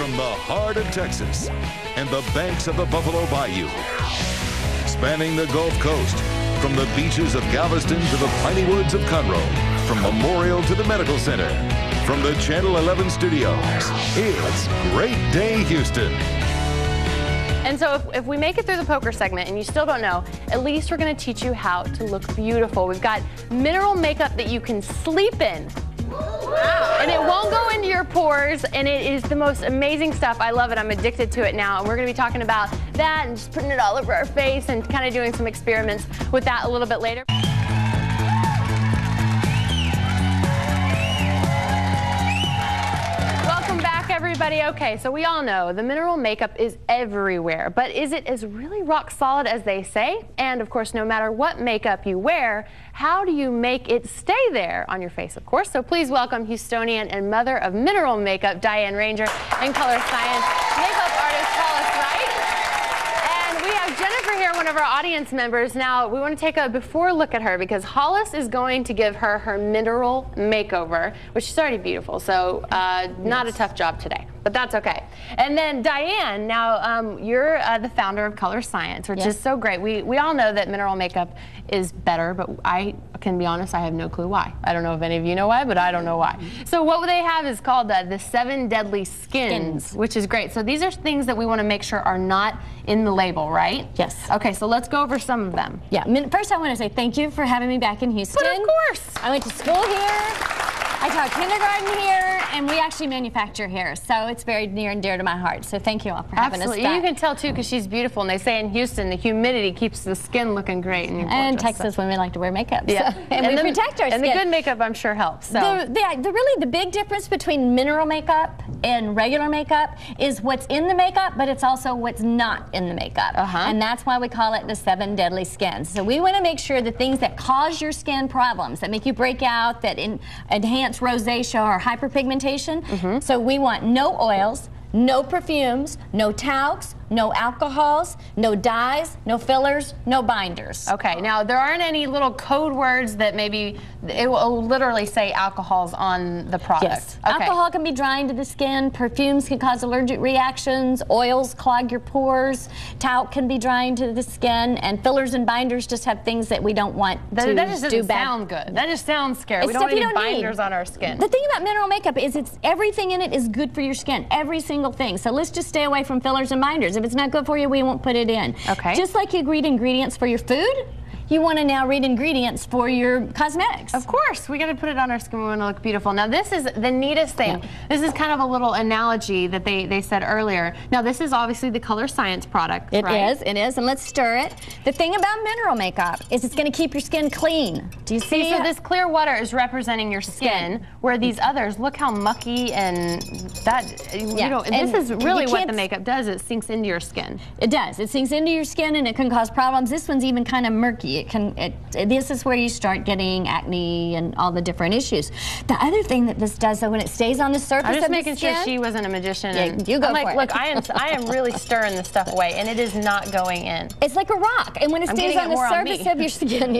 From the heart of Texas and the banks of the Buffalo Bayou, spanning the Gulf Coast, from the beaches of Galveston to the piney woods of Conroe, from Memorial to the Medical Center, from the Channel 11 studios, it's Great Day Houston. And so if we make it through the poker segment and you still don't know, at least we're going to teach you how to look beautiful. We've got mineral makeup that you can sleep in. Wow. And it won't go into your pores, and it is the most amazing stuff. I love it. I'm addicted to it now, and we're going to be talking about that and just putting it all over our face and kind of doing some experiments with that a little bit later. Welcome back, everybody. Okay, so we all know the mineral makeup is everywhere, but is it as really rock solid as they say? And of course, no matter what makeup you wear, how do you make it stay there on your face, of course? So please welcome Houstonian and mother of mineral makeup, Diane Ranger, and Colorescience makeup artist, Hollis Wright. And we have Jennifer here, one of our audience members. Now, we want to take a before look at her because Hollis is going to give her her mineral makeover, which is already beautiful, so not a tough job today. But that's okay. And then Diane, now you're the founder of Colorescience, which is so great. We all know that mineral makeup is better, but I can be honest, I have no clue why. I don't know if any of you know why, but I don't know why. So what they have is called the 7 Deadly Skins, which is great. So these are things that we want to make sure are not in the label, right? Yes. Okay, so let's go over some of them. Yeah, first I want to say thank you for having me back in Houston. But of course. I went to school here. I taught kindergarten here, and we actually manufacture here, so it's very near and dear to my heart. So thank you all for having us back. You can tell too because she's beautiful, and they say in Houston the humidity keeps the skin looking great. And Texas women like to wear makeup, yeah. So, and we protect our skin. And the good makeup, I'm sure, helps. So. Really the big difference between mineral makeup and regular makeup is what's in the makeup, but it's also what's not in the makeup. And that's why we call it the 7 Deadly Skins. So we want to make sure the things that cause your skin problems, that make you break out, that enhance rosacea or hyperpigmentation. So we want no oils, no perfumes, no talcs, no alcohols, no dyes, no fillers, no binders. Okay, now there aren't any little code words that maybe, it will literally say alcohols on the product. Yes. Okay. Alcohol can be drying to the skin, perfumes can cause allergic reactions, oils clog your pores, talc can be drying to the skin, and fillers and binders just have things that we don't want to do bad. That just doesn't sound good. That just sounds scary. We don't want any binders on our skin. The thing about mineral makeup is everything in it is good for your skin, every single thing. So let's just stay away from fillers and binders. If it's not good for you, we won't put it in. Okay. Just like you read ingredients for your food, you want to now read ingredients for your cosmetics. Of course, we got to put it on our skin. We want to look beautiful. Now, this is the neatest thing. Yeah. This is kind of a little analogy that they said earlier. Now, this is obviously the Colorescience product, right? It is, and let's stir it. The thing about mineral makeup is it's going to keep your skin clean. Do you see? So this clear water is representing your skin, where these others, look how mucky and that, you know, this is really what the makeup does. It sinks into your skin. It does. It sinks into your skin, and it can cause problems. This one's even kind of murky. This is where you start getting acne and all the different issues. The other thing that this does, though, when it stays on the surface of the skin... I'm just making sure she wasn't a magician. Yeah, you go I'm for like, it. Look, I am really stirring this stuff away, and it is not going in. It's like a rock, and when it stays on the surface of your skin,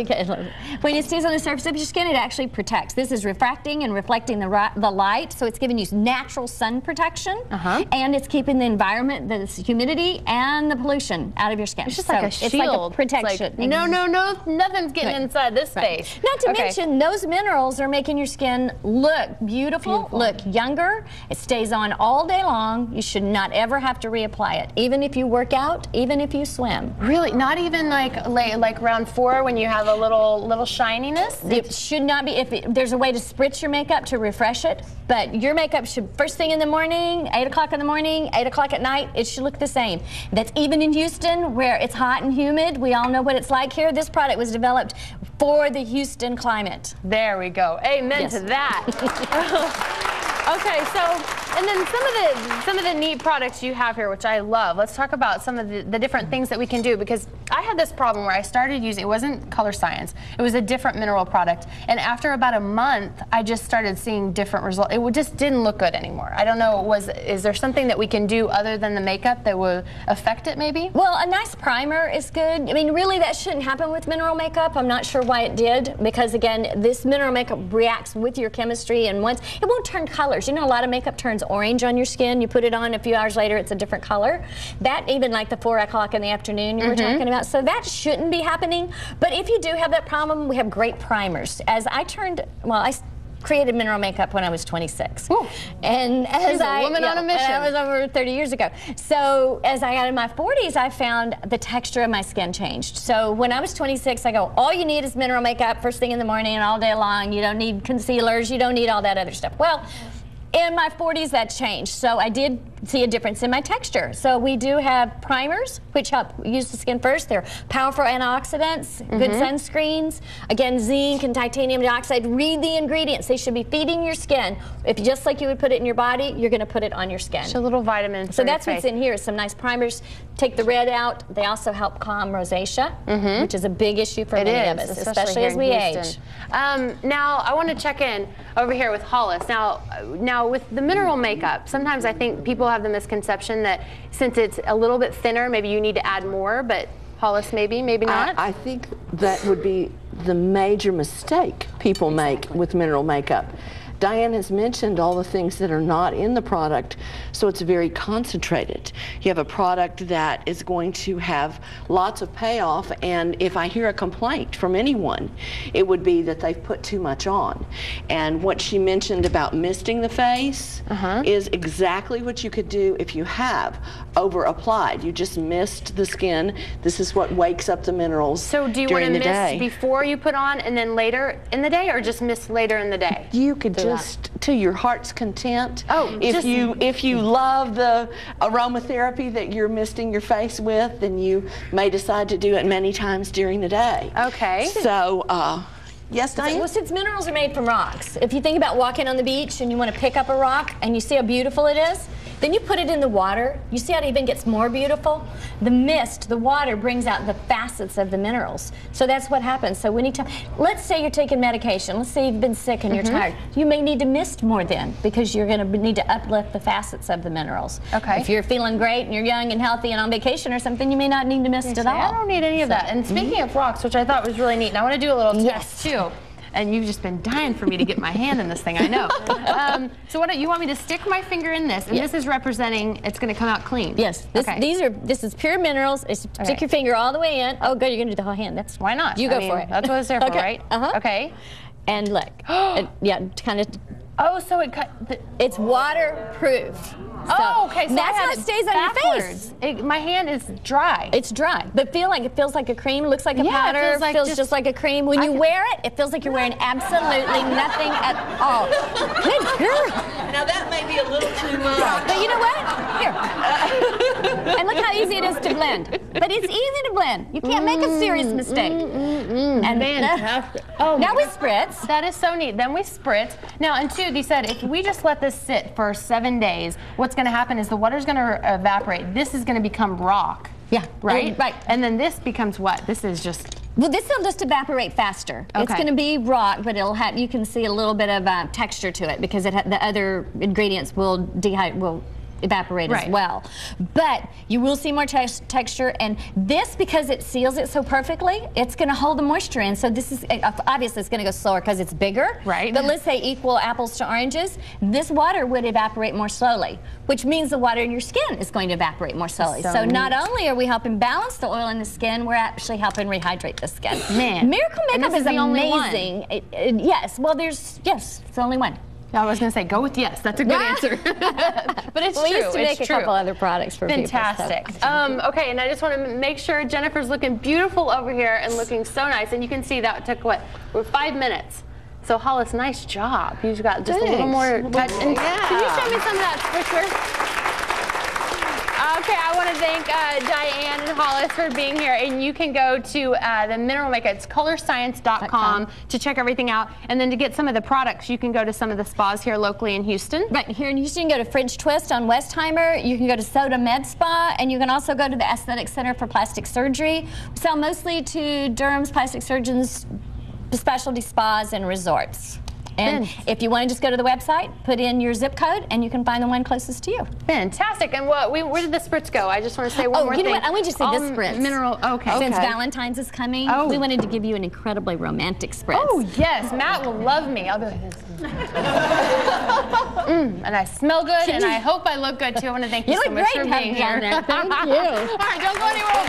when it stays on the surface of your skin, it actually protects. This is refracting and reflecting the light, so it's giving you natural sun protection, and it's keeping the environment, the humidity, and the pollution out of your skin. It's just like a shield. It's like a protection. Like, no, nothing's getting inside this space. Not to mention, those minerals are making your skin look beautiful, look younger. It stays on all day long. You should not ever have to reapply it, even if you work out, even if you swim. Really? Not even like round 4 when you have a little shininess? It should not be. There's a way to spritz your makeup to refresh it, but your makeup should, first thing in the morning, 8 o'clock in the morning, 8 o'clock at night, it should look the same. That's even in Houston, where it's hot and humid. We all know what it's like here. This product was developed for the Houston climate. There we go. Amen to that. Okay, so, and then some of the neat products you have here, which I love. Let's talk about some of the different things that we can do, because I had this problem where I started using, it wasn't Colorescience, it was a different mineral product, and after about a month, I just started seeing different results. It just didn't look good anymore. I don't know, is there something that we can do other than the makeup that will affect it maybe? Well, a nice primer is good. I mean, really that shouldn't happen with mineral makeup. I'm not sure why it did, because again, this mineral makeup reacts with your chemistry, and once, it won't turn colors. You know, a lot of makeup turns turns orange on your skin. You put it on, a few hours later, it's a different color. That even like the 4 o'clock in the afternoon you were talking about. So that shouldn't be happening. But if you do have that problem, we have great primers. As I turned, well, I created mineral makeup when I was 26. Ooh. And as She's a woman on a mission. That was over 30 years ago. So as I got in my 40s, I found the texture of my skin changed. So when I was 26, I go, all you need is mineral makeup first thing in the morning and all day long. You don't need concealers. You don't need all that other stuff. Well, in my 40s, that changed. So I did see a difference in my texture. So we do have primers, which help use the skin first. They're powerful antioxidants, good sunscreens. Again, zinc and titanium dioxide. Read the ingredients. They should be feeding your skin. If just like you would put it in your body, you're going to put it on your skin. Just a little vitamin. So that's what's in here. Some nice primers. Take the red out. They also help calm rosacea, which is a big issue for many of us, especially as we age. Now, I want to check in over here with Hollis. Now with the mineral makeup, sometimes I think people have the misconception that since it's a little bit thinner, maybe you need to add more, but Hollis, maybe not? I think that would be the major mistake people make with mineral makeup. Diane has mentioned all the things that are not in the product, so it's very concentrated. You have a product that is going to have lots of payoff, and if I hear a complaint from anyone, it would be that they've put too much on. And what she mentioned about misting the face is exactly what you could do if you have over-applied. You just mist the skin. This is what wakes up the minerals. So do you want to mist before you put on and then later in the day, or just mist later in the day? You could just to your heart's content. Oh, if you love the aromatherapy that you're misting your face with, then you may decide to do it many times during the day. Okay. So, yes, Diane? Well, since minerals are made from rocks, if you think about walking on the beach and you want to pick up a rock and you see how beautiful it is, then you put it in the water. You see how it even gets more beautiful? The mist, the water brings out the facets of the minerals. So that's what happens. So let's say you're taking medication. Let's say you've been sick and you're tired. You may need to mist more then because you're going to need to uplift the facets of the minerals. Okay. If you're feeling great and you're young and healthy and on vacation or something, you may not need to mist at all. I don't need any of that. And speaking of rocks, which I thought was really neat, and I want to do a little test too. And you've just been dying for me to get my hand in this thing, I know. So what, you want me to stick my finger in this, and this is representing it's going to come out clean? Yes. This is pure minerals. Stick your finger all the way in. Oh, good, you're going to do the whole hand. That's why not? You go for it. That's what it's there for, right? Okay. And look, yeah, kind of. Oh, so it's waterproof. So okay, so that's how it stays on your face. My hand is dry. It's dry, but it feels like a cream. Looks like a powder. It feels just like a cream. When you wear it, it feels like you're wearing absolutely nothing at all. Good girl. Now that may be a little too much. But you know what? Here. And look how easy it is to blend. But it's easy to blend. You can't make a serious mistake. And fantastic. Now we spritz. That is so neat. Then we spritz. Now, and two, they said if we just let this sit for 7 days, what's going to happen is the water's going to evaporate. This is going to become rock. Yeah. Right? Right. And then this becomes what? This is just... Well, this will just evaporate faster. Okay. It's going to be rock, but it'll have, you can see a little bit of texture to it because the other ingredients will evaporate as well. But you will see more texture, and this, because it seals it so perfectly, it's going to hold the moisture in. So this is, obviously it's going to go slower because it's bigger. Right. But let's say equal apples to oranges, this water would evaporate more slowly, which means the water in your skin is going to evaporate more slowly. So not only are we helping balance the oil in the skin, we're actually helping rehydrate the skin. Man. Miracle Makeup is amazing. Yes, well it's the only one. I was going to say, go with yes. That's a good answer. But it's true. We used to make a couple other products for Fantastic. people. Fantastic. Okay, and I just want to make sure Jennifer's looking beautiful over here and looking so nice. And you can see that took, what, 5 minutes. So, Hollis, nice job. You've got just a little more touch. And can you show me some of that spritzer? Okay, I want to thank Diane and Hollis for being here. And you can go to the mineral makeup. It's colorescience.com to check everything out. And then to get some of the products, you can go to some of the spas here locally in Houston. Right, here in Houston, you can go to French Twist on Westheimer. You can go to Soda Med Spa. And you can also go to the Aesthetic Center for Plastic Surgery. We sell mostly to derms, plastic surgeons, specialty spas, and resorts. And if you want to just go to the website, put in your zip code, and you can find the one closest to you. Fantastic. And where did the spritz go? I just want to say one more thing. You know what? I want you to say this spritz. Mineral. Okay. Since Valentine's is coming, we wanted to give you an incredibly romantic spritz. Oh, yes. Matt will love me. I'll be like this. And I smell good, and I hope I look good too. I want to thank you so much for being here. Thank you. All right, don't go anywhere.